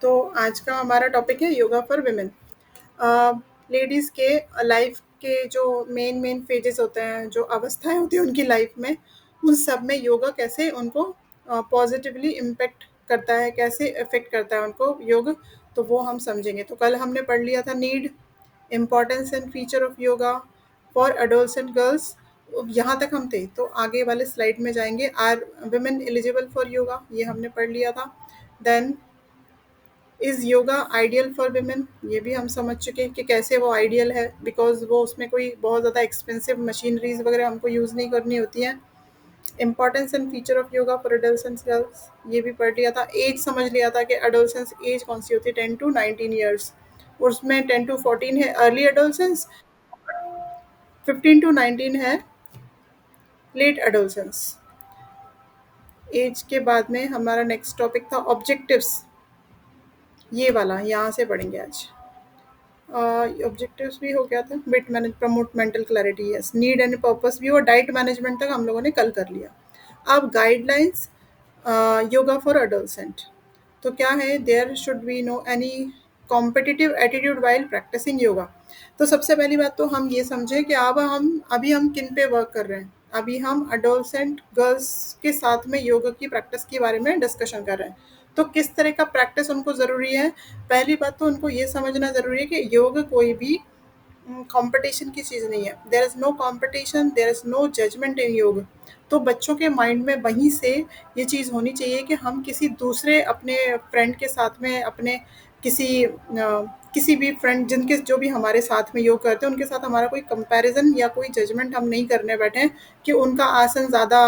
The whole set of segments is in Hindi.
तो आज का हमारा टॉपिक है योगा फॉर वुमेन। लेडीज़ के लाइफ के जो मेन मेन फेजेस होते हैं, जो अवस्थाएं होती हैं उनकी लाइफ में, उन सब में योगा कैसे उनको पॉजिटिवली इम्पेक्ट करता है, कैसे इफेक्ट करता है उनको योग। तो वो हम समझेंगे। तो कल हमने पढ़ लिया था need, importance and feature of yoga for adolescent girls. यहाँ तक हम थे। तो आगे वाले स्लाइड में जाएंगे। Are women eligible for yoga, ये हमने पढ़ लिया था। Then is yoga ideal for women, ये भी हम समझ चुके हैं कि कैसे वो आइडियल है, बिकॉज वो उसमें कोई बहुत ज़्यादा एक्सपेंसिव मशीनरीज वगैरह हमको यूज़ नहीं करनी होती हैं। Importance and feature of yoga for adolescence girls, ये भी पढ़ लिया था। एज समझ लिया था कि एडोलसेंस एज कौन सी होती है, 10 to 19 ईयर्स। उसमें 10 to 14 है अर्ली एडोलसेंस, 15 to 19 है लेट एडोलसेंस। एज के बाद में हमारा नेक्स्ट टॉपिक था ऑब्जेक्टिव्स, ये वाला यहाँ से पढ़ेंगे आज। ऑब्जेक्टिव्स भी हो गया था। Weight manage, promote mental clarity, yes. Need and purpose भी, और डाइट मैनेजमेंट तक हम लोगों ने कल कर लिया। अब गाइडलाइंस योगा फॉर अडोलसेंट। तो क्या है, there should be no any competitive attitude while practicing yoga. तो सबसे पहली बात तो हम ये समझें कि अब हम अभी हम किन पे वर्क कर रहे हैं। अभी हम अडोलसेंट गर्ल्स के साथ में योगा की प्रैक्टिस के बारे में डिस्कशन कर रहे हैं। तो किस तरह का प्रैक्टिस उनको ज़रूरी है। पहली बात तो उनको ये समझना ज़रूरी है कि योग कोई भी कंपटीशन की चीज़ नहीं है। There is no competition, there is no judgment in yog. तो बच्चों के माइंड में वहीं से ये चीज़ होनी चाहिए कि हम किसी दूसरे अपने फ्रेंड के साथ में, अपने किसी भी फ्रेंड जिनके जो भी हमारे साथ में योग करते हैं उनके साथ हमारा कोई कंपैरिजन या कोई जजमेंट हम नहीं करने बैठे हैं कि उनका आसन ज़्यादा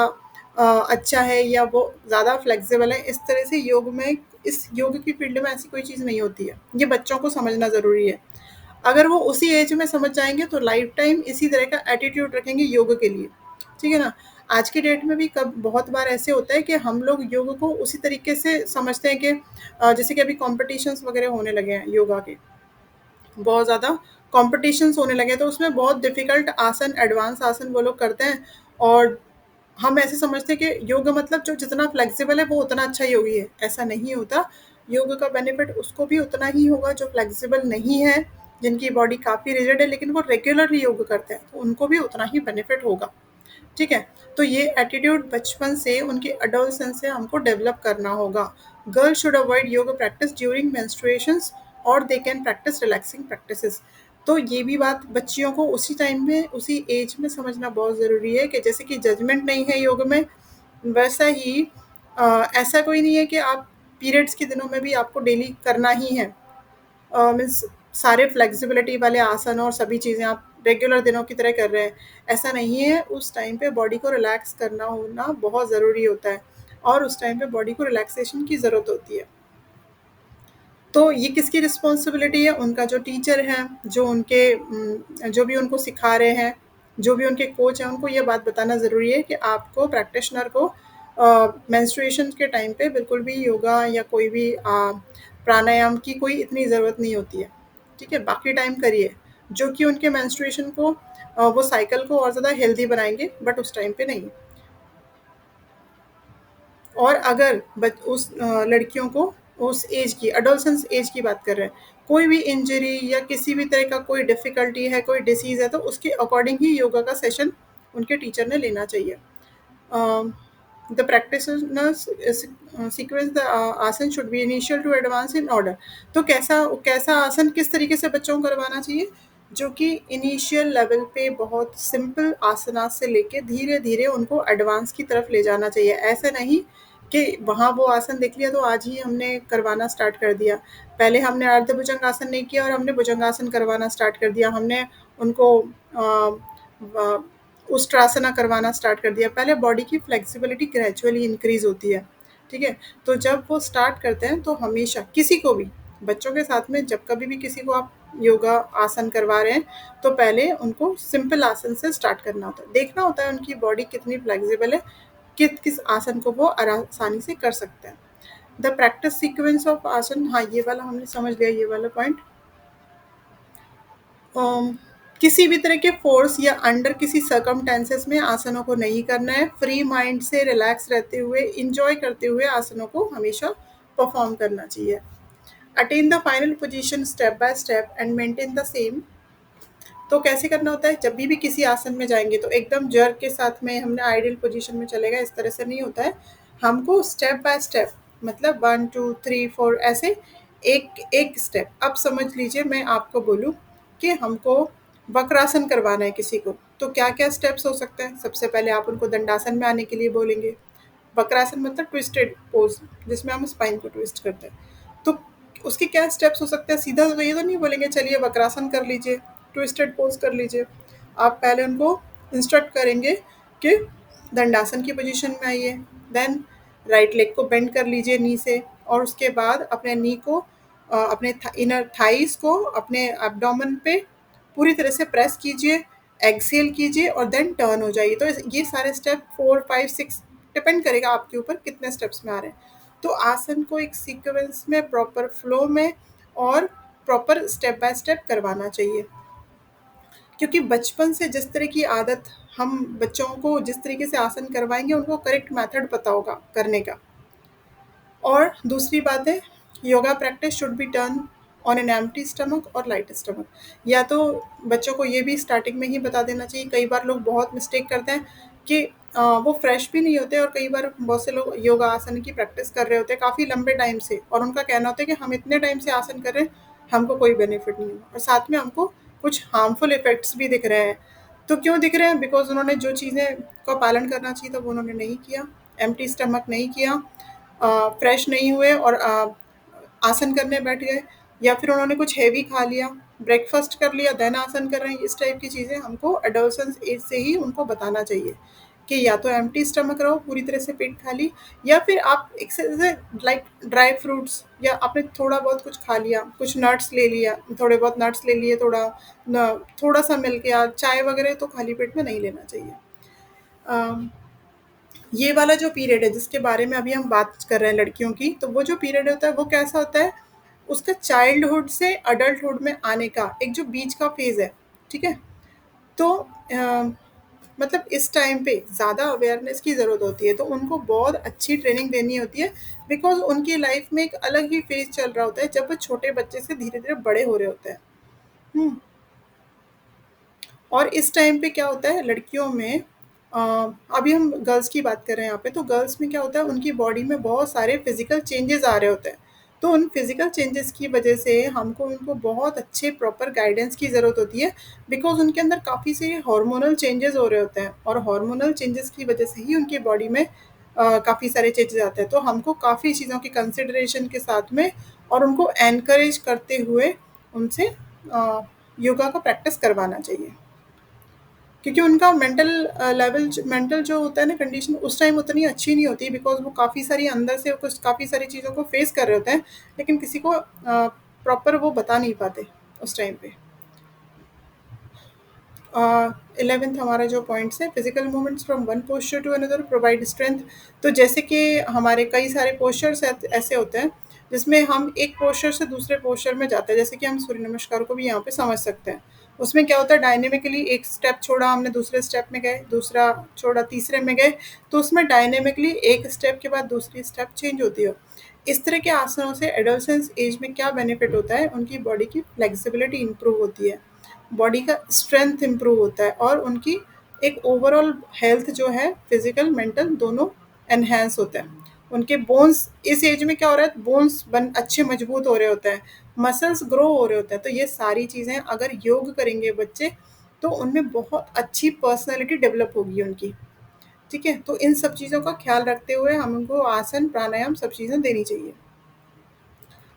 अच्छा है या वो ज़्यादा फ्लेक्सिबल है। इस तरह से योग में, इस योग की फील्ड में ऐसी कोई चीज़ नहीं होती है। ये बच्चों को समझना ज़रूरी है। अगर वो उसी एज में समझ जाएँगे तो लाइफ टाइम इसी तरह का एटीट्यूड रखेंगे योग के लिए, ठीक है ना? आज की डेट में भी कब बहुत बार ऐसे होता है कि हम लोग योग को उसी तरीके से समझते हैं कि जैसे कि अभी कॉम्पिटिशन्स वगैरह होने लगे हैं योगा के, बहुत ज़्यादा कॉम्पिटिशन्स होने लगे हैं, तो उसमें बहुत डिफ़िकल्ट आसन, एडवांस आसन वो लोग करते हैं। और हम ऐसे समझते हैं कि योग मतलब जो जितना फ्लेक्सिबल है वो उतना अच्छा योगी है। ऐसा नहीं होता। योग का बेनिफिट उसको भी उतना ही होगा जो फ्लेक्सिबल नहीं है, जिनकी बॉडी काफ़ी रिजिड है लेकिन वो रेगुलरली योग करते हैं, तो उनको भी उतना ही बेनिफिट होगा, ठीक है? तो ये एटीट्यूड बचपन से, उनके एडोलसेंस से हमको डेवलप करना होगा। Girls should avoid yoga practice during menstruations और they can practice relaxing practices. तो ये भी बात बच्चियों को उसी टाइम में, उसी एज में समझना बहुत ज़रूरी है कि जैसे कि जजमेंट नहीं है योग में, वैसा ही ऐसा कोई नहीं है कि आप पीरियड्स के दिनों में भी आपको डेली करना ही है। मीन्स सारे फ्लेक्सिबिलिटी वाले आसन और सभी चीज़ें आप रेगुलर दिनों की तरह कर रहे हैं, ऐसा नहीं है। उस टाइम पे बॉडी को रिलैक्स करना होना बहुत ज़रूरी होता है, और उस टाइम पे बॉडी को रिलैक्सेशन की ज़रूरत होती है। तो ये किसकी रिस्पॉन्सिबिलिटी है? उनका जो टीचर है, जो उनके जो भी उनको सिखा रहे हैं, जो भी उनके कोच हैं, उनको ये बात बताना ज़रूरी है कि आपको, प्रैक्टिशनर को, मेंस्ट्रुएशन के टाइम पे बिल्कुल भी योगा या कोई भी प्राणायाम की कोई इतनी ज़रूरत नहीं होती है, ठीक है? बाकी टाइम करिए, जो कि उनके मेंस्ट्रुएशन को, वो साइकिल को और ज़्यादा हेल्दी बनाएँगे, बट उस टाइम पे नहीं। और अगर उस लड़कियों को उस एज की, अडोलसेंस एज की बात कर रहे हैं, कोई भी इंजरी या किसी भी तरह का कोई डिफ़िकल्टी है, कोई डिसीज़ है, तो उसके अकॉर्डिंग ही योगा का सेशन उनके टीचर ने लेना चाहिए। The practitioners sequence the asana should be initial to advance in order. तो कैसा कैसा आसन किस तरीके से बच्चों को करवाना चाहिए, जो कि इनिशियल लेवल पे बहुत सिंपल आसना से लेके धीरे धीरे उनको एडवांस की तरफ ले जाना चाहिए। ऐसा नहीं कि वहाँ वो आसन देख लिया तो आज ही हमने करवाना स्टार्ट कर दिया। पहले हमने अर्ध भुजंग आसन नहीं किया और हमने भुजंगासन करवाना स्टार्ट कर दिया। हमने उनको उष्ट्रासना करवाना स्टार्ट कर दिया। पहले बॉडी की फ्लेक्सिबिलिटी ग्रेजुअली इंक्रीज होती है, ठीक है? तो जब वो स्टार्ट करते हैं तो हमेशा किसी को भी, बच्चों के साथ में जब कभी भी किसी को आप योगा आसन करवा रहे हैं, तो पहले उनको सिंपल आसन से स्टार्ट करना होता है। देखना होता है उनकी बॉडी कितनी फ्लेक्सिबल है, किस आसन को वो आसानी से कर सकते हैं। द प्रैक्टिस सीक्वेंस ऑफ आसन, हाँ ये वाला हमने समझ लिया, ये वाला पॉइंट। किसी भी तरह के फोर्स या अंडर किसी सर्कमटेंसेस में आसनों को नहीं करना है। फ्री माइंड से रिलैक्स रहते हुए, इंजॉय करते हुए आसनों को हमेशा परफॉर्म करना चाहिए। Attain the final position step by step and maintain the same. तो कैसे करना होता है, जब भी किसी आसन में जाएंगे तो एकदम जर्क के साथ में हमने आइडियल पोजीशन में चलेगा, इस तरह से नहीं होता है। हमको स्टेप बाय स्टेप, मतलब 1 2 3 4 ऐसे, एक एक स्टेप। अब समझ लीजिए मैं आपको बोलूँ कि हमको वक्रासन करवाना है किसी को, तो क्या क्या स्टेप्स हो सकते हैं। सबसे पहले आप उनको दंडासन में आने के लिए बोलेंगे। वक्रासन मतलब ट्विस्टेड पोज, जिसमें हम स्पाइन को ट्विस्ट करते हैं। तो उसके क्या स्टेप्स हो सकते हैं, सीधा तो ये तो नहीं बोलेंगे चलिए वक्रासन कर लीजिए, ट्विस्टेड पोज कर लीजिए। आप पहले उनको इंस्ट्रक्ट करेंगे कि दंडासन की पोजीशन में आइए, देन राइट लेग को बेंड कर लीजिए नी से, और उसके बाद अपने नी को अपने इनर थाइस को अपने एब्डोमेन पे पूरी तरह से प्रेस कीजिए, एक्सेल कीजिए और देन टर्न हो जाइए। तो ये सारे स्टेप 4 5 6 डिपेंड करेगा आपके ऊपर कितने स्टेप्स में आ रहे हैं। तो आसन को एक सीक्वेंस में प्रॉपर फ्लो में और प्रॉपर स्टेप बाय स्टेप करवाना चाहिए, क्योंकि बचपन से जिस तरह की आदत हम बच्चों को जिस तरीके से आसन करवाएंगे उनको करेक्ट मेथड पता होगा करने का। और दूसरी बात है, yoga practice should be done on an empty stomach और लाइट स्टमक। या तो बच्चों को ये भी स्टार्टिंग में ही बता देना चाहिए। कई बार लोग बहुत मिस्टेक करते हैं कि वो फ्रेश भी नहीं होते, और कई बार बहुत से लोग योगा आसन की प्रैक्टिस कर रहे होते हैं काफ़ी लंबे टाइम से, और उनका कहना होता है कि हम इतने टाइम से आसन कर रहे हैं, हमको कोई बेनिफिट नहीं हुआ, और साथ में हमको कुछ हार्मफुल इफेक्ट्स भी दिख रहे हैं। तो क्यों दिख रहे हैं, बिकॉज उन्होंने जो चीज़ें का पालन करना चाहिए था वो उन्होंने नहीं किया, एम्प्टी स्टमक नहीं किया, फ्रेश नहीं हुए और आसन करने बैठ गए, या फिर उन्होंने कुछ हेवी खा लिया, ब्रेकफास्ट कर लिया देन आसन कर रहे हैं। इस टाइप की चीज़ें हमको एडोलसेंस एज से ही उनको बताना चाहिए कि या तो एम्प्टी स्टमक रहो, पूरी तरह से पेट खाली, या फिर आप एक से लाइक ड्राई फ्रूट्स, या आपने थोड़ा बहुत कुछ खा लिया, कुछ नट्स ले लिया, थोड़े बहुत नट्स ले लिए, थोड़ा सा मिल्क या चाय वगैरह तो खाली पेट में नहीं लेना चाहिए। अम, ये वाला जो पीरियड है जिसके बारे में अभी हम बात कर रहे हैं लड़कियों की, तो वो जो पीरियड होता है वो कैसा होता है, उसका चाइल्डहुड से अडल्टहुड में आने का एक जो बीच का फेज़ है, ठीक है? तो मतलब इस टाइम पे ज़्यादा अवेयरनेस की ज़रूरत होती है, तो उनको बहुत अच्छी ट्रेनिंग देनी होती है, बिकॉज़ उनकी लाइफ में एक अलग ही फेज़ चल रहा होता है जब वो छोटे बच्चे से धीरे-धीरे बड़े हो रहे होते हैं। हुँ। और इस टाइम पे क्या होता है लड़कियों में, अ, अभी हम गर्ल्स की बात कर रहे हैं यहाँ पे, तो गर्ल्स में क्या होता है उनकी बॉडी में बहुत सारे फिजिकल चेंजेस आ रहे होते हैं। तो उन फिजिकल चेंजेस की वजह से हमको उनको बहुत अच्छे प्रॉपर गाइडेंस की ज़रूरत होती है, बिकॉज उनके अंदर काफ़ी से हार्मोनल चेंजेस हो रहे होते हैं, और हार्मोनल चेंजेस की वजह से ही उनकी बॉडी में काफ़ी सारे चेंजेस आते हैं। तो हमको काफ़ी चीज़ों की कंसिडरेशन के साथ में और उनको एनकरेज करते हुए उनसे योगा का प्रैक्टिस करवाना चाहिए, क्योंकि उनका मेंटल लेवल, मेंटल जो होता है ना कंडीशन, उस टाइम उतनी अच्छी नहीं होती, बिकॉज वो काफ़ी सारी अंदर से कुछ काफ़ी सारी चीज़ों को फेस कर रहे होते हैं, लेकिन किसी को प्रॉपर वो बता नहीं पाते उस टाइम पे। 11th हमारा जो पॉइंट्स है, physical movements from one posture to another provide strength. तो जैसे कि हमारे कई सारे पोस्चर्स ऐसे होते हैं जिसमें हम एक पोस्चर से दूसरे पोस्चर में जाते हैं, जैसे कि हम सूर्य नमस्कार को भी यहाँ पे समझ सकते हैं। उसमें क्या होता है, डायनेमिकली एक स्टेप छोड़ा हमने, दूसरे स्टेप में गए, दूसरा छोड़ा तीसरे में गए, तो उसमें डायनेमिकली एक स्टेप के बाद दूसरी स्टेप चेंज होती है। इस तरह के आसनों से एडोलसेंस एज में क्या बेनिफिट होता है, उनकी बॉडी की फ्लेक्सिबिलिटी इंप्रूव होती है, बॉडी का स्ट्रेंथ इम्प्रूव होता है, और उनकी एक ओवरऑल हेल्थ जो है फिजिकल मेंटल दोनों एनहेंस होता है। उनके बोन्स इस एज में क्या हो रहा है, बोन्स बन अच्छे मजबूत हो रहे होते हैं, मसल्स ग्रो हो रहे होते हैं। तो ये सारी चीज़ें अगर योग करेंगे बच्चे, तो उनमें बहुत अच्छी पर्सनैलिटी डेवलप होगी उनकी। ठीक है, तो इन सब चीज़ों का ख्याल रखते हुए हम उनको आसन प्राणायाम सब चीज़ें देनी चाहिए,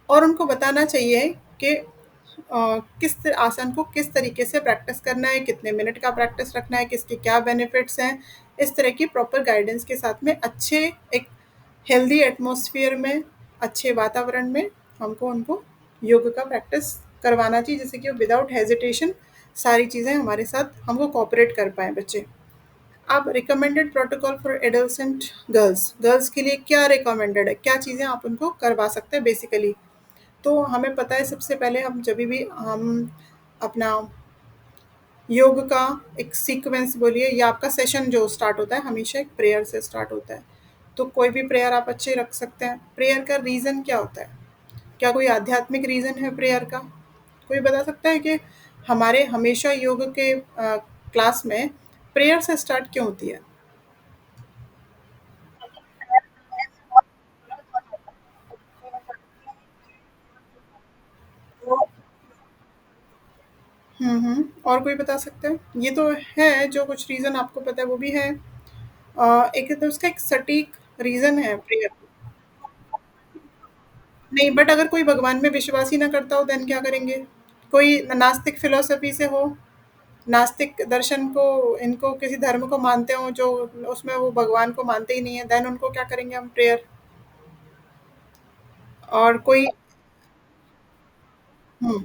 और उनको बताना चाहिए कि आसन को किस तरीके से प्रैक्टिस करना है, कितने मिनट का प्रैक्टिस रखना है, किसके क्या बेनिफिट्स हैं। इस तरह की प्रॉपर गाइडेंस के साथ में अच्छे एक हेल्दी एटमॉस्फेयर में, अच्छे वातावरण में हमको उनको योग का प्रैक्टिस करवाना चाहिए, जैसे कि विदाउट हेजिटेशन सारी चीज़ें हमारे साथ हमको कोऑपरेट कर पाएँ बच्चे। अब recommended protocol for adolescent girls, girls के लिए क्या रिकमेंडेड है, क्या चीज़ें आप उनको करवा सकते हैं बेसिकली। तो हमें पता है सबसे पहले हम जब भी हम अपना योग का एक सीक्वेंस बोलिए, या आपका सेशन जो स्टार्ट होता है हमेशा एक प्रेयर से स्टार्ट होता है। तो कोई भी प्रेयर आप अच्छे रख सकते हैं। प्रेयर का रीज़न क्या होता है क्या कोई आध्यात्मिक रीज़न है प्रेयर का? कोई बता सकता है कि हमारे हमेशा योग के क्लास में प्रेयर से स्टार्ट क्यों होती है? और कोई बता सकता है? ये तो है, जो कुछ रीज़न आपको पता है वो भी है। एक तो उसका एक सटीक रीज़न है प्रेयर। नहीं, बट अगर कोई भगवान में विश्वास ही ना करता हो देन क्या करेंगे? कोई नास्तिक फिलॉसफी से हो, नास्तिक दर्शन को, इनको किसी धर्म को मानते हो जो उसमें वो भगवान को मानते ही नहीं है, देन उनको क्या करेंगे हम प्रेयर? और कोई हुँ,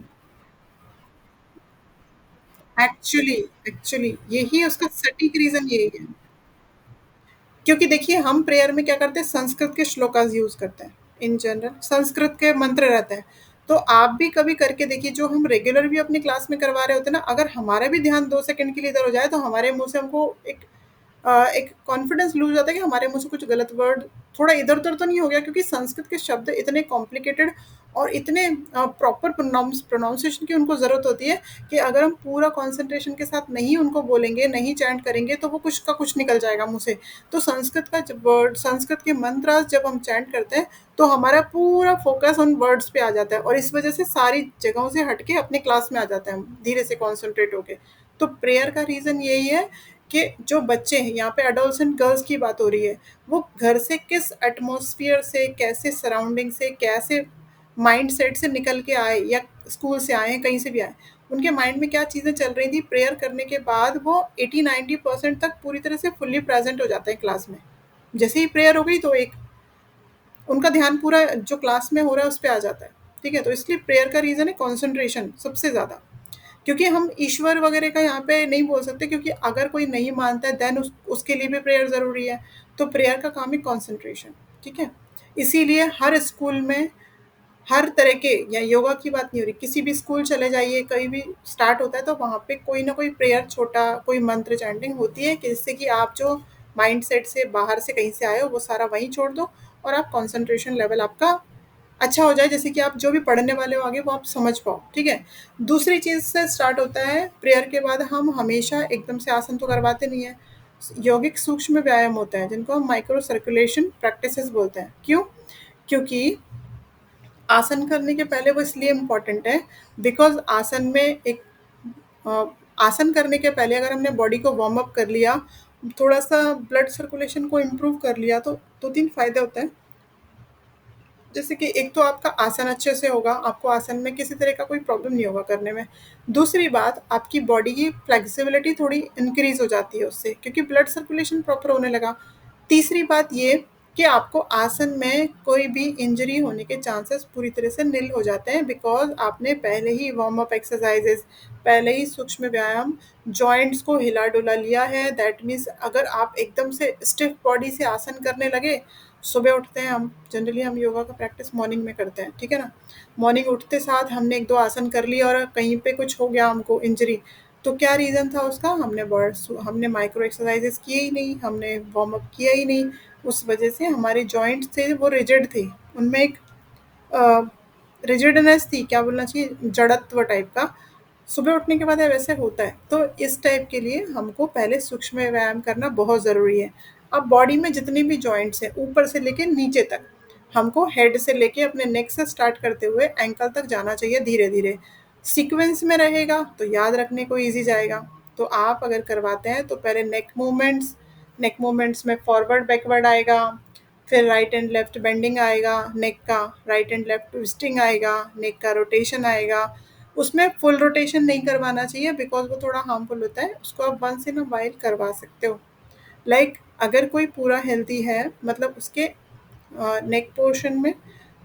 एक्चुअली एक्चुअली यही उसका सटीक रीज़न यही है। क्योंकि देखिए हम प्रेयर में क्या करते हैं, संस्कृत के श्लोकास यूज़ करते हैं, इन जनरल संस्कृत के मंत्र रहते हैं। तो आप भी कभी करके देखिए, जो हम रेगुलर भी अपनी क्लास में करवा रहे होते हैं ना, अगर हमारा भी ध्यान 2 सेकंड के लिए इधर हो जाए तो हमारे मुँह से हमको एक कॉन्फिडेंस लूज़ हो जाता है कि हमारे मुँह से कुछ गलत वर्ड थोड़ा इधर-उधर तो नहीं हो गया, क्योंकि संस्कृत के शब्द इतने कॉम्प्लिकेटेड और इतने प्रॉपर प्रोनाउंसिएशन की उनको ज़रूरत होती है कि अगर हम पूरा कंसंट्रेशन के साथ नहीं उनको बोलेंगे, नहीं चैंट करेंगे, तो वो कुछ का कुछ निकल जाएगा मुँह से। तो संस्कृत का जब वर्ड, संस्कृत के मंत्रास जब हम चैंट करते हैं, तो हमारा पूरा फ़ोकस उन वर्ड्स पे आ जाता है और इस वज़ह से सारी जगहों से हट के अपनी क्लास में आ जाते हैं हम, धीरे से कॉन्संट्रेट होके। तो प्रेयर का रीज़न यही है कि जो बच्चे हैं, यहाँ पे एडोलसेंट गर्ल्स की बात हो रही है, वो घर से किस एटमॉस्फेयर से, कैसे सराउंडिंग से, कैसे माइंडसेट से निकल के आए, या स्कूल से आए हैं, कहीं से भी आए, उनके माइंड में क्या चीज़ें चल रही थी, प्रेयर करने के बाद वो 80-90% तक पूरी तरह से फुल्ली प्रेजेंट हो जाते हैं क्लास में। जैसे ही प्रेयर हो गई तो एक उनका ध्यान पूरा जो क्लास में हो रहा है उस पे आ जाता है। ठीक है? तो इसलिए प्रेयर का रीज़न है कंसंट्रेशन सबसे ज़्यादा। क्योंकि हम ईश्वर वगैरह का यहाँ पे नहीं बोल सकते, क्योंकि अगर कोई नहीं मानता है देन उसके लिए भी प्रेयर ज़रूरी है। तो प्रेयर का काम है कंसंट्रेशन। ठीक है? इसीलिए हर स्कूल में हर तरह के, या योगा की बात नहीं हो रही, किसी भी स्कूल चले जाइए, कहीं भी स्टार्ट होता है तो वहाँ पे कोई ना कोई प्रेयर, छोटा कोई मंत्र चैंटिंग होती है कि जिससे कि आप जो माइंडसेट से बाहर से कहीं से आए हो वो सारा वहीं छोड़ दो और आप कंसंट्रेशन लेवल आपका अच्छा हो जाए, जैसे कि आप जो भी पढ़ने वाले हो आगे वो आप समझ पाओ। ठीक है? दूसरी चीज़ से स्टार्ट होता है प्रेयर के बाद, हम हमेशा एकदम से आसन तो करवाते नहीं है। यौगिक सूक्ष्म व्यायाम होता है जिनको हम माइक्रो सर्कुलेशन प्रैक्टिसेस बोलते हैं। क्यों? क्योंकि आसन करने के पहले वो इसलिए इम्पोर्टेंट है बिकॉज़ आसन में एक अ, आसन करने के पहले अगर हमने बॉडी को वार्म अप कर लिया, थोड़ा-सा ब्लड सर्कुलेशन को इम्प्रूव कर लिया, तो 2-3 फ़ायदे होते हैं। जैसे कि एक तो आपका आसन अच्छे से होगा, आपको आसन में किसी तरह का कोई प्रॉब्लम नहीं होगा करने में। दूसरी बात, आपकी बॉडी की फ्लेक्सिबिलिटी थोड़ी इंक्रीज़ हो जाती है उससे, क्योंकि ब्लड सर्कुलेशन प्रॉपर होने लगा। तीसरी बात ये कि आपको आसन में कोई भी इंजरी होने के चांसेस पूरी तरह से निल हो जाते हैं, बिकॉज़ आपने पहले ही वार्म अप एक्सरसाइज़ेज़, पहले ही सूक्ष्म व्यायाम, जॉइंट्स को हिला-डुला लिया है। दैट मीन्स अगर आप एकदम से स्टिफ बॉडी से आसन करने लगे, सुबह उठते हैं हम, जनरली हम योगा का प्रैक्टिस मॉर्निंग में करते हैं, ठीक है ना? मॉर्निंग उठते साथ हमने 1-2 आसन कर लिए और कहीं पे कुछ हो गया हमको इंजरी, तो क्या रीज़न था उसका? हमने माइक्रो एक्सरसाइज़ेज़ किए ही नहीं, हमने वार्म अप किया ही नहीं, उस वजह से हमारे जॉइंट्स थे वो रिजिड थे। उनमें एक अ, रिजिडनेस थी, क्या बोलना चाहिए, जड़त्व टाइप का। सुबह उठने के बाद ये वैसे होता है। तो इस टाइप के लिए हमको पहले सूक्ष्म व्यायाम करना बहुत ज़रूरी है। अब बॉडी में जितने भी जॉइंट्स हैं, ऊपर से लेके नीचे तक, हमको हेड से लेके अपने नेक से स्टार्ट करते हुए एंकल तक जाना चाहिए धीरे-धीरे। सीक्वेंस में रहेगा तो याद रखने को ईज़ी जाएगा। तो आप अगर करवाते हैं तो पहले नेक मूवमेंट्स में फॉरवर्ड बैकवर्ड आएगा, फिर राइट एंड लेफ्ट बेंडिंग आएगा नेक का, राइट एंड लेफ्ट ट्विस्टिंग आएगा, नेक का रोटेशन आएगा। उसमें फुल रोटेशन नहीं करवाना चाहिए बिकॉज़ वो थोड़ा हार्मफुल होता है। उसको आप वंस इन अ व्हाइल करवा सकते हो। लाइक अगर कोई पूरा हेल्दी है, मतलब उसके नेक पोर्शन में,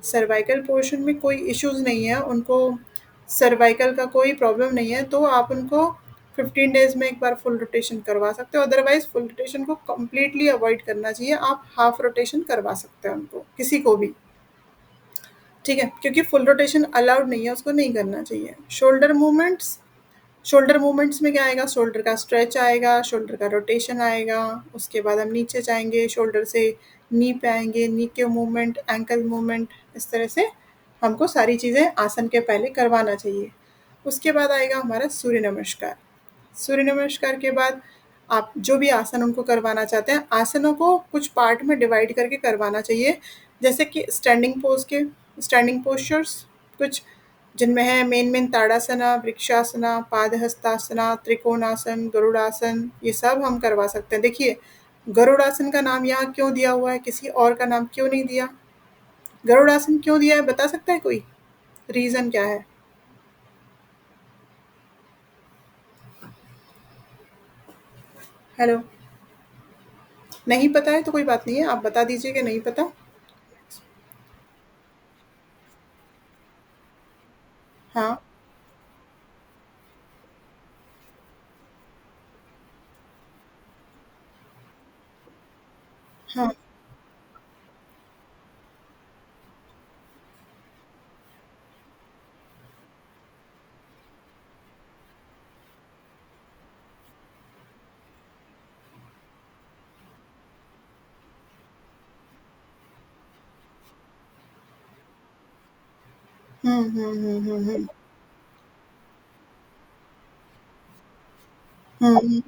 सर्वाइकल पोर्शन में कोई इश्यूज़ नहीं है, उनको सर्वाइकल का कोई प्रॉब्लम नहीं है, तो आप उनको 15 डेज़ में एक बार फुल रोटेशन करवा सकते हो। अदरवाइज़ फुल रोटेशन को कंप्लीटली अवॉइड करना चाहिए। आप हाफ रोटेशन करवा सकते हैं उनको, किसी को भी। ठीक है? क्योंकि फुल रोटेशन अलाउड नहीं है, उसको नहीं करना चाहिए। शोल्डर मूवमेंट्स में क्या आएगा? शोल्डर का स्ट्रेच आएगा, शोल्डर का रोटेशन आएगा, उसके बाद हम नीचे जाएँगे, शोल्डर से नी पे आएँगे, नी के मूवमेंट, एंकल मूवमेंट, इस तरह से हमको सारी चीज़ें आसन के पहले करवाना चाहिए। उसके बाद आएगा हमारा सूर्य नमस्कार। सूर्य नमस्कार के बाद आप जो भी आसन उनको करवाना चाहते हैं, आसनों को कुछ पार्ट में डिवाइड करके करवाना चाहिए। जैसे कि स्टैंडिंग पोस्चर्स कुछ, जिनमें है मेन ताड़ासना, वृक्षासना, पादहस्तासना, त्रिकोणासन, गरुड़ासन, ये सब हम करवा सकते हैं। देखिए, गरुड़ासन का नाम यहाँ क्यों दिया हुआ है, किसी और का नाम क्यों नहीं दिया? गरुड़ासन क्यों दिया है, बता सकता है कोई? रीज़न क्या है? हेलो? नहीं पता है तो कोई बात नहीं है, आप बता दीजिए कि नहीं पता। हाँ, हाँ। हुँ। हुँ, हुँ।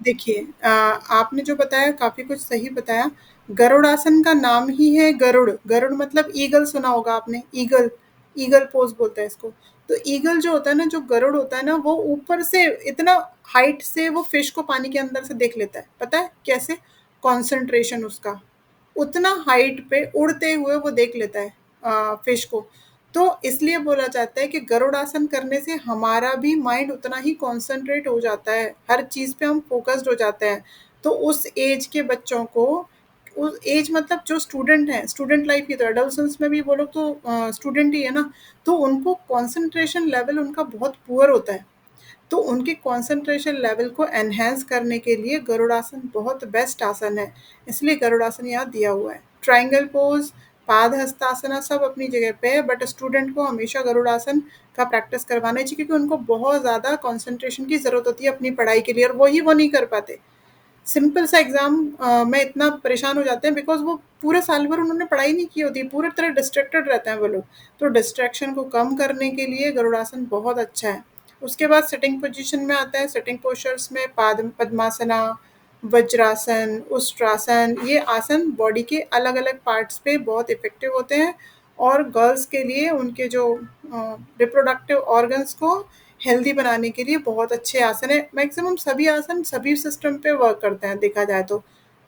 देखिए, आपने जो बताया काफ़ी कुछ सही बताया। गरुड़ासन का नाम ही है गरुड़, गरुड़ मतलब ईगल, सुना होगा आपने, ईगल, ईगल पोज़ बोलते हैं इसको। तो ईगल जो होता है ना, जो गरुड़ होता है ना, वो ऊपर से इतना हाइट से वो फ़िश को पानी के अंदर से देख लेता है। पता है कैसे? कॉन्सन्ट्रेशन उसका, उतना हाइट पे उड़ते हुए वो देख लेता है फ़िश को। तो इसलिए बोला जाता है कि गरुड़ासन करने से हमारा भी माइंड उतना ही कॉन्सन्ट्रेट हो जाता है, हर चीज़ पे हम फ़ोकस्ड हो जाते हैं। तो उस एज के बच्चों को, उस एज मतलब जो स्टूडेंट हैं, स्टूडेंट लाइफ़ की, तो एडोलसेंस में भी वो लोग तो स्टूडेंट ही है ना, तो उनको कॉन्सन्ट्रेशन लेवल उनका बहुत पुअर होता है। तो उनके कंसंट्रेशन लेवल को एनहांस करने के लिए गरुड़ासन बहुत बेस्ट आसन है, इसलिए गरुड़ासन यहाँ दिया हुआ है। ट्रायंगल पोज, पाद हस्तासना सब अपनी जगह पे है, बट स्टूडेंट को हमेशा गरुड़ासन का प्रैक्टिस करवाना चाहिए, क्योंकि उनको बहुत ज़्यादा कंसंट्रेशन की ज़रूरत होती है अपनी पढ़ाई के लिए, और वही वो नहीं कर पाते। सिंपल सा एग्ज़ाम में इतना परेशान हो जाते हैं, बिकॉज़ वो पूरे साल भर उन्होंने पढ़ाई नहीं की होती, पूरी तरह डिस्ट्रैक्टेड रहते हैं वो लोग। तो डिस्ट्रैक्शन को कम करने के लिए गरुड़ासन बहुत अच्छा है। उसके बाद सिटिंग पोजीशन में आता है, सिटिंग पोस्चर्स में पद्मासना, वज्रासन, उष्ट्रासन, ये आसन बॉडी के अलग-अलग पार्ट्स पे बहुत इफ़ेक्टिव होते हैं, और गर्ल्स के लिए उनके जो रिप्रोडक्टिव ऑर्गन्स को हेल्दी बनाने के लिए बहुत अच्छे आसन है। मैक्सिमम सभी आसन सभी सिस्टम पे वर्क करते हैं देखा जाए तो।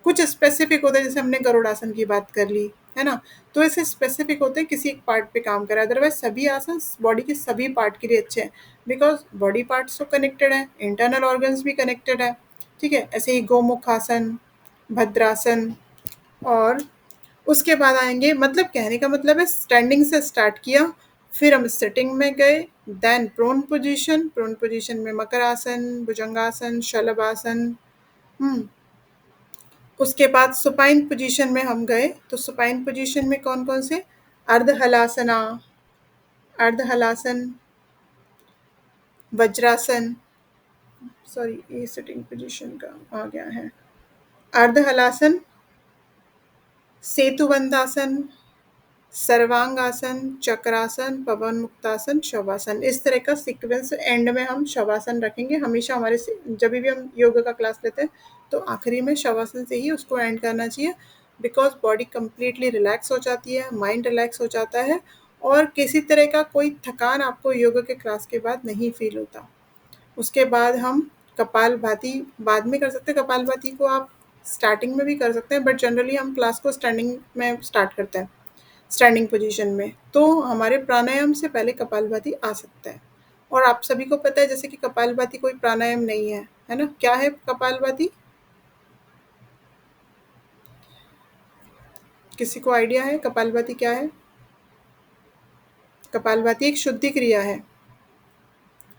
कुछ स्पेसिफिक होते हैं, जैसे हमने गरुड़ासन की बात कर ली, है ना? तो ऐसे स्पेसिफिक होते हैं, किसी एक पार्ट पे काम करें, अदरवाइज़ सभी आसन बॉडी के सभी पार्ट के लिए अच्छे हैं। बिकॉज़ बॉडी पार्ट्स तो कनेक्टेड हैं, इंटरनल ऑर्गन्स भी कनेक्टेड हैं, ठीक है? ऐसे ही गोमुख आसन, भद्रासन, और उसके बाद आएँगे, मतलब कहने का मतलब है स्टैंडिंग से स्टार्ट किया, फिर हम सिटिंग में गए, देन प्रोन पोज़ीशन में मकरासन, भुजंगासन, शलभासन, हुँ। उसके बाद सुपाइन पोज़ीशन में हम गए, तो सुपाइन पोज़ीशन में कौन-कौन से? अर्धहलासना, अर्धहलासन, वज्रासन, सॉरी ये सिटिंग पोज़ीशन का आ गया है। अर्धहलासन, सेतुबंधासन, सर्वांगासन, चक्रासन, पवन मुक्तासन, शवासन, इस तरह का सीक्वेंस एंड में हम शवासन रखेंगे हमेशा हमारे से। जब भी हम योगा का क्लास लेते हैं, तो आखिरी में शवासन से ही उसको एंड करना चाहिए, बिकॉज बॉडी कंप्लीटली रिलैक्स हो जाती है, माइंड रिलैक्स हो जाता है, और किसी तरह का कोई थकान आपको योगा के क्लास के बाद नहीं फील होता। उसके बाद हम कपालभाति बाद में कर सकते हैं। कपालभाति को आप स्टार्टिंग में भी कर सकते हैं, बट जनरली हम क्लास को स्टैंडिंग में स्टार्ट करते हैं, स्टैंडिंग पोजीशन में। तो हमारे प्राणायाम से पहले कपालभाति आ सकता है। और आप सभी को पता है जैसे कि कपालभाति कोई प्राणायाम नहीं है ना? क्या है कपालभाति? किसी को आइडिया है कपालभाति क्या है? कपालभाति एक शुद्धि क्रिया है,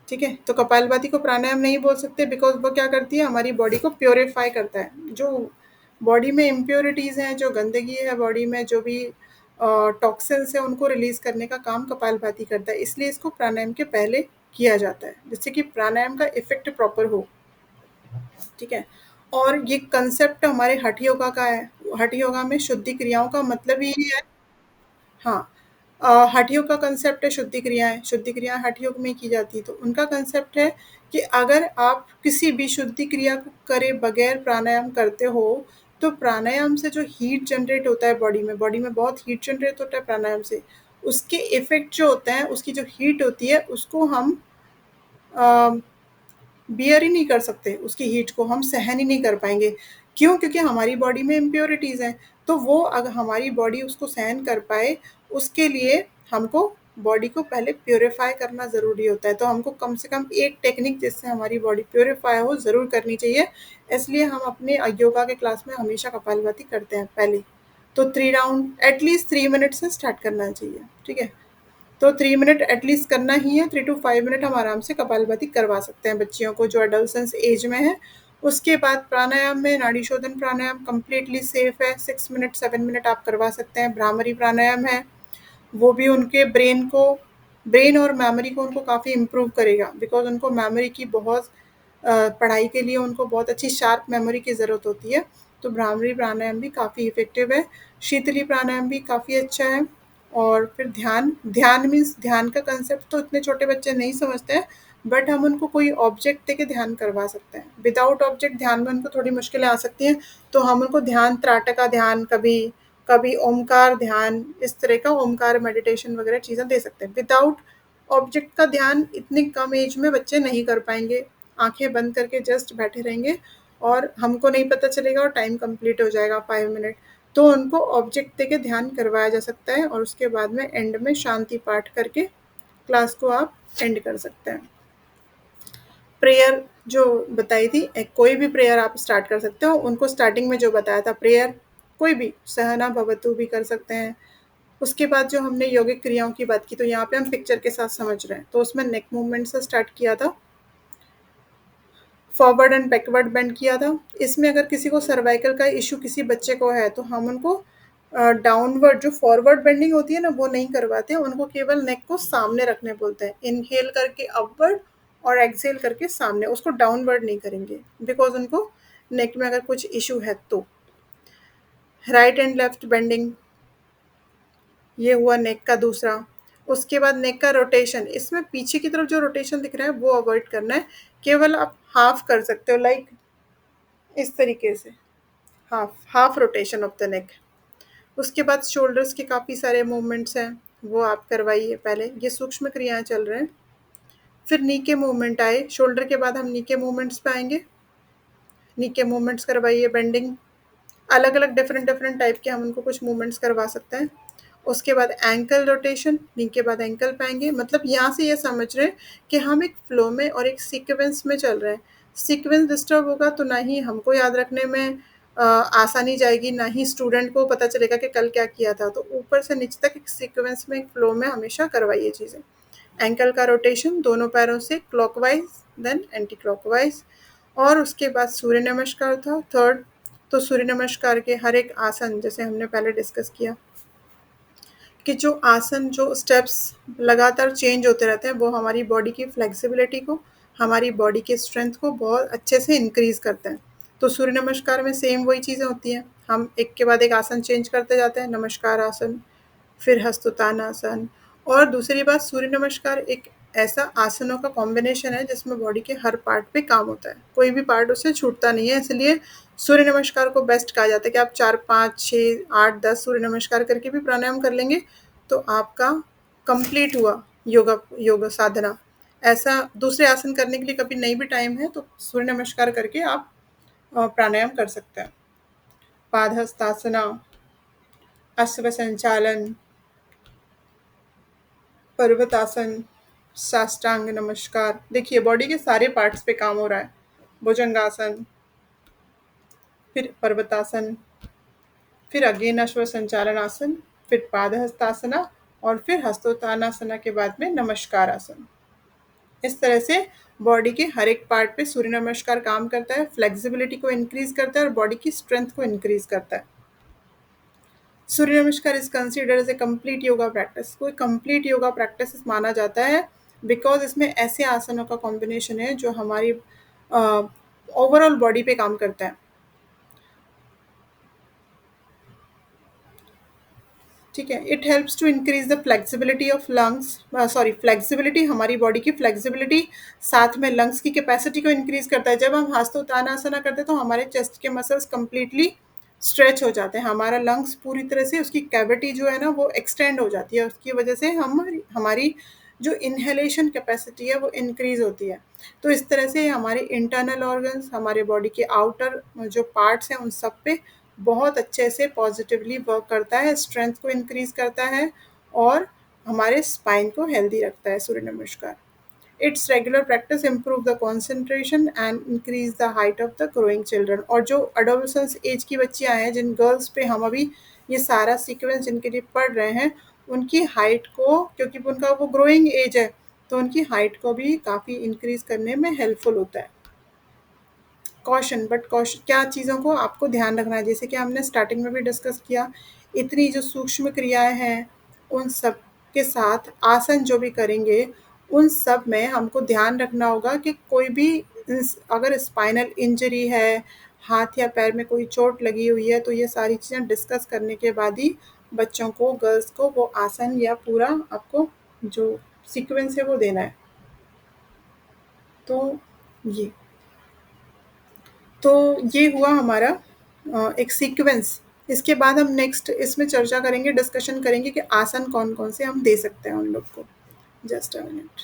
ठीक है? तो कपालभाति को प्राणायाम नहीं बोल सकते, बिकॉज़ वो क्या करती है, हमारी बॉडी को प्यूरिफ़ाई करता है। जो बॉडी में इम्प्योरिटीज़ हैं, जो गंदगी है बॉडी में, जो भी टॉक्सिन्स हैं, उनको रिलीज़ करने का काम कपालभाति करता है। इसलिए इसको प्राणायाम के पहले किया जाता है, जिससे कि प्राणायाम का इफ़ेक्ट प्रॉपर हो, ठीक है? और ये कंसेप्ट हमारे हठ योगा का है। हठ योगा में शुद्धि क्रियाओं का मतलब यही है। हाँ, हठ योग का कंसेप्ट है शुद्धि क्रियाएँ, शुद्धि क्रियाएँ हठ योग में की जाती हैं, तो उनका कंसेप्ट है कि अगर आप किसी भी शुद्धि क्रिया को करे बगैर प्राणायाम करते हो, तो प्राणायाम से जो हीट जनरेट होता है बॉडी में बहुत हीट जनरेट होता है प्राणायाम से, उसके इफ़ेक्ट जो होते हैं, उसकी जो हीट होती है, उसको हम अ, बियर ही नहीं कर सकते, उसकी हीट को हम सहन ही नहीं कर पाएँगे। क्यों? क्योंकि हमारी बॉडी में इम्प्योरिटीज़ हैं, तो वो अगर हमारी बॉडी उसको सहन कर पाए, उसके लिए हमको बॉडी को पहले प्यूरीफाई करना ज़रूरी होता है। तो हमको कम से कम एक टेक्निक जिससे हमारी बॉडी प्यूरीफाई हो, ज़रूर करनी चाहिए। इसलिए हम अपने योगा के क्लास में हमेशा कपालभाति करते हैं पहले। तो 3 राउंड एटलीस्ट 3 मिनट से स्टार्ट करना चाहिए, ठीक है? तो 3 मिनट एटलीस्ट करना ही है, 3 टू 5 मिनट हम आराम से कपालभाति करवा सकते हैं बच्चियों को जो एडोलसेंस एज में है। उसके बाद प्राणायाम में नाड़ी शोधन प्राणायाम कंप्लीटली सेफ है, 6 मिनट 7 मिनट आप करवा सकते हैं। भ्रामरी प्राणायाम है, वो भी उनके ब्रेन और मेमोरी को उनको काफ़ी इम्प्रूव करेगा, बिकॉज़ उनको मेमोरी की बहुत पढ़ाई के लिए उनको बहुत अच्छी शार्प मेमोरी की ज़रूरत होती है, तो भ्रामरी प्राणायाम भी काफ़ी इफ़ेक्टिव है। शीतली प्राणायाम भी काफ़ी अच्छा है। और फिर ध्यान, ध्यान मीन्स ध्यान का कंसेप्ट तो इतने छोटे बच्चे नहीं समझते हैं, बट हम उनको कोई ऑब्जेक्ट देके ध्यान करवा सकते हैं। विदाउट ऑब्जेक्ट ध्यान में उनको थोड़ी मुश्किलें आ सकती हैं, तो हम उनको ध्यान त्राटका ध्यान कभी कभी ओमकार ध्यान, इस तरह का ओमकार मेडिटेशन वगैरह चीज़ें दे सकते हैं। विदाउट ऑब्जेक्ट का ध्यान इतनी कम एज में बच्चे नहीं कर पाएंगे, आंखें बंद करके जस्ट बैठे रहेंगे और हमको नहीं पता चलेगा और टाइम कंप्लीट हो जाएगा 5 मिनट। तो उनको ऑब्जेक्ट देके ध्यान करवाया जा सकता है और उसके बाद में एंड में शांति पाठ करके क्लास को आप एंड कर सकते हैं। प्रेयर जो बताई थी, कोई भी प्रेयर आप स्टार्ट कर सकते हो। उनको स्टार्टिंग में जो बताया था प्रेयर, कोई भी सहना भवतु भी कर सकते हैं। उसके बाद जो हमने यौगिक क्रियाओं की बात की, तो यहाँ पे हम पिक्चर के साथ समझ रहे हैं, तो उसमें नेक मूवमेंट से स्टार्ट किया था, फॉरवर्ड एंड बैकवर्ड बेंड किया था। इसमें अगर किसी को सर्वाइकल का इशू किसी बच्चे को है, तो हम उनको डाउनवर्ड जो फॉरवर्ड बेंडिंग होती है ना, वो नहीं करवाते हैं, उनको केवल नेक को सामने रखने बोलते हैं। इनहेल करके अपवर्ड और एक्सहेल करके सामने, उसको डाउनवर्ड नहीं करेंगे, बिकॉज उनको नेक में अगर कुछ इशू है तो। राइट एंड लेफ्ट बेंडिंग, ये हुआ नेक का दूसरा। उसके बाद नेक का रोटेशन, इसमें पीछे की तरफ जो रोटेशन दिख रहा है वो अवॉइड करना है, केवल आप हाफ कर सकते हो, लाइक इस तरीके से, half half rotation of the neck. उसके बाद शोल्डर्स के काफ़ी सारे मूवमेंट्स हैं, वो आप करवाइए पहले, ये सूक्ष्म क्रियाएं चल रहे हैं। फिर नी के मूवमेंट आए, शोल्डर के बाद हम नी के मूवमेंट्स पे आएंगे। नी के मूवमेंट्स करवाइए, बेंडिंग, अलग अलग डिफरेंट डिफरेंट टाइप के हम उनको कुछ मूवमेंट्स करवा सकते हैं। उसके बाद एंकल रोटेशन, नी के बाद एंकल पाएंगे, मतलब यहाँ से ये समझ रहे हैं कि हम एक फ्लो में और एक सीक्वेंस में चल रहे हैं। सीक्वेंस डिस्टर्ब होगा तो ना ही हमको याद रखने में आसानी जाएगी, ना ही स्टूडेंट को पता चलेगा कि कल क्या किया था। तो ऊपर से नीचे तक एक सीक्वेंस में, एक फ्लो में हमेशा करवाइए चीज़ें। एंकल का रोटेशन दोनों पैरों से क्लॉकवाइज देन एंटी क्लॉकवाइज। और उसके बाद सूर्य नमस्कार था थर्ड। तो सूर्य नमस्कार के हर एक आसन, जैसे हमने पहले डिस्कस किया कि जो आसन, जो स्टेप्स लगातार चेंज होते रहते हैं, वो हमारी बॉडी की फ्लेक्सिबिलिटी को, हमारी बॉडी के स्ट्रेंथ को बहुत अच्छे से इंक्रीज करते हैं। तो सूर्य नमस्कार में सेम वही चीज़ें होती हैं, हम एक के बाद एक आसन चेंज करते जाते हैं, नमस्कार आसन, फिर हस्तोत्तानासन। और दूसरी बात, सूर्य नमस्कार एक ऐसा आसनों का कॉम्बिनेशन है जिसमें बॉडी के हर पार्ट पे काम होता है, कोई भी पार्ट उससे छूटता नहीं है। इसलिए सूर्य नमस्कार को बेस्ट कहा जाता है कि आप 4 5 6 8 10 सूर्य नमस्कार करके भी प्राणायाम कर लेंगे तो आपका कंप्लीट हुआ योगा, योग साधना। ऐसा दूसरे आसन करने के लिए कभी नहीं भी टाइम है तो सूर्य नमस्कार करके आप प्राणायाम कर सकते हैं। पादहस्तासना, अश्व संचालन, पर्वतासन, साष्टांग नमस्कार, देखिए बॉडी के सारे पार्ट्स पे काम हो रहा है। भुजंगासन, फिर पर्वतासन, फिर अगेन अश्व संचालन आसन, फिर पादहस्तासना और फिर हस्तोत्तानासना के बाद में नमस्कार आसन। इस तरह से बॉडी के हर एक पार्ट पे सूर्य नमस्कार काम करता है, फ्लेक्सिबिलिटी को इंक्रीज करता है और बॉडी की स्ट्रेंथ को इंक्रीज करता है। Surya Namaskar is considered as a complete yoga practice, कोई कंप्लीट योगा प्रैक्टिस माना जाता है, बिकॉज इसमें ऐसे आसनों का कॉम्बिनेशन है जो हमारी ओवरऑल बॉडी पे काम करता है। ठीक है, it helps to increase the flexibility of lungs, sorry flexibility, हमारी बॉडी की फ्लेक्सिबिलिटी, साथ में लंग्स की कैपेसिटी को इंक्रीज करता है। जब हम हस्तोत्तानासना करते हैं तो हमारे चेस्ट के मसल्स कंप्लीटली स्ट्रेच हो जाते हैं, हमारा लंग्स पूरी तरह से उसकी कैविटी जो है ना वो एक्सटेंड हो जाती है, उसकी वजह से हमारी हमारी जो इनहेलेशन कैपेसिटी है वो इंक्रीज होती है। तो इस तरह से हमारे इंटरनल ऑर्गन्स, हमारे बॉडी के आउटर जो पार्ट्स हैं उन सब पे बहुत अच्छे से पॉजिटिवली वर्क करता है, स्ट्रेंथ को इंक्रीज करता है और हमारे स्पाइन को हेल्दी रखता है सूर्य नमस्कार। It's regular practice improve the concentration and increase the height of the growing children. और जो अडोलसेंस एज की बच्चियां हैं, जिन गर्ल्स पे हम अभी ये सारा सीक्वेंस जिनके लिए पढ़ रहे हैं, उनकी हाइट को, क्योंकि उनका वो ग्रोइंग एज है, तो उनकी हाइट को भी काफ़ी इंक्रीज करने में हेल्पफुल होता है। कॉशन, बट कॉशन क्या चीज़ों को आपको ध्यान रखना है, जैसे कि हमने स्टार्टिंग में भी डिस्कस किया, इतनी जो सूक्ष्म क्रियाएं हैं उन सब के साथ आसन जो भी करेंगे उन सब में हमको ध्यान रखना होगा कि कोई भी अगर स्पाइनल इंजरी है, हाथ या पैर में कोई चोट लगी हुई है, तो ये सारी चीज़ें डिस्कस करने के बाद ही बच्चों को, गर्ल्स को वो आसन या पूरा आपको जो सीक्वेंस है वो देना है। तो ये तो ये हुआ हमारा एक सीक्वेंस। इसके बाद हम नेक्स्ट इसमें चर्चा करेंगे, डिस्कशन करेंगे कि आसन कौन कौन से हम दे सकते हैं उन लोग को। Just a minute.